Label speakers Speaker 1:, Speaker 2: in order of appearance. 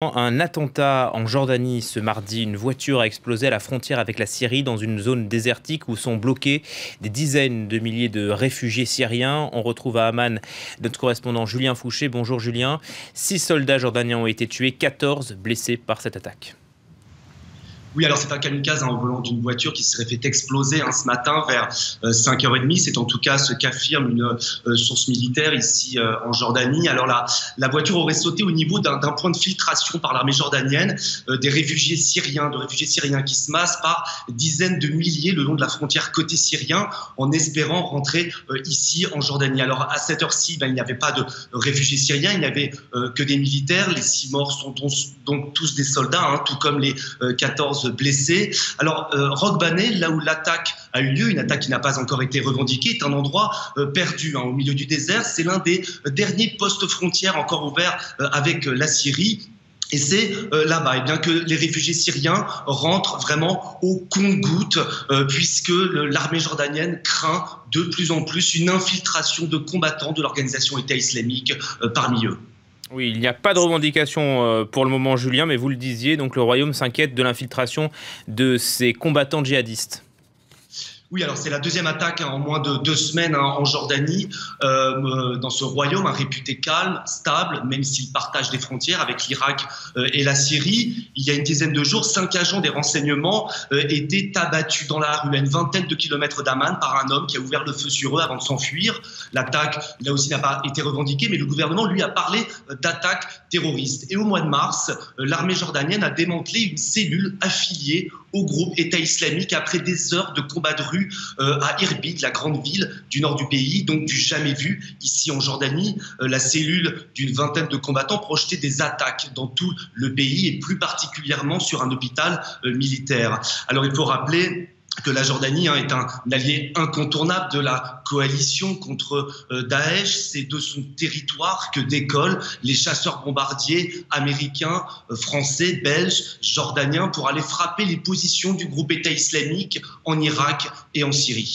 Speaker 1: Un attentat en Jordanie ce mardi. Une voiture a explosé à la frontière avec la Syrie dans une zone désertique où sont bloqués des dizaines de milliers de réfugiés syriens. On retrouve à Amman notre correspondant Julien Fouché. Bonjour Julien. 6 soldats jordaniens ont été tués, 14 blessés par cette attaque.
Speaker 2: Oui, alors c'est un kamikaze au volant d'une voiture qui serait fait exploser ce matin vers 5h30. C'est en tout cas ce qu'affirme une source militaire ici en Jordanie. Alors la voiture aurait sauté au niveau d'un point de filtration par l'armée jordanienne des réfugiés syriens, qui se massent par dizaines de milliers le long de la frontière côté syrien en espérant rentrer ici en Jordanie. Alors à cette heure-ci, il n'y avait pas de réfugiés syriens, il n'y avait que des militaires. Les 6 morts sont donc tous des soldats, tout comme les 14 blessés. Alors, Roque Banais, là où l'attaque a eu lieu, une attaque qui n'a pas encore été revendiquée, est un endroit perdu au milieu du désert. C'est l'un des derniers postes frontières encore ouverts avec la Syrie. Et c'est là-bas que les réfugiés syriens rentrent vraiment au compte-gouttes, puisque l'armée jordanienne craint de plus en plus une infiltration de combattants de l'organisation État islamique parmi eux.
Speaker 1: Oui, il n'y a pas de revendication pour le moment, Julien, mais vous le disiez, donc le royaume s'inquiète de l'infiltration de ces combattants djihadistes.
Speaker 2: Oui, alors c'est la deuxième attaque en moins de 2 semaines en Jordanie, dans ce royaume réputé calme, stable, même s'il partage des frontières avec l'Irak et la Syrie. Il y a une dizaine de jours, 5 agents des renseignements étaient abattus dans la rue à une vingtaine de kilomètres d'Amman par un homme qui a ouvert le feu sur eux avant de s'enfuir. L'attaque, là aussi, n'a pas été revendiquée, mais le gouvernement, lui, a parlé d'attaque terroriste. Et au mois de mars, l'armée jordanienne a démantelé une cellule affiliée au groupe État islamique après des heures de combats de rue à Irbid, la grande ville du nord du pays, donc du jamais vu ici en Jordanie. La cellule d'une vingtaine de combattants projetait des attaques dans tout le pays et plus particulièrement sur un hôpital militaire. Alors il faut rappeler que la Jordanie est un allié incontournable de la coalition contre Daesh. C'est de son territoire que décollent les chasseurs bombardiers américains, français, belges, jordaniens pour aller frapper les positions du groupe État islamique en Irak et en Syrie.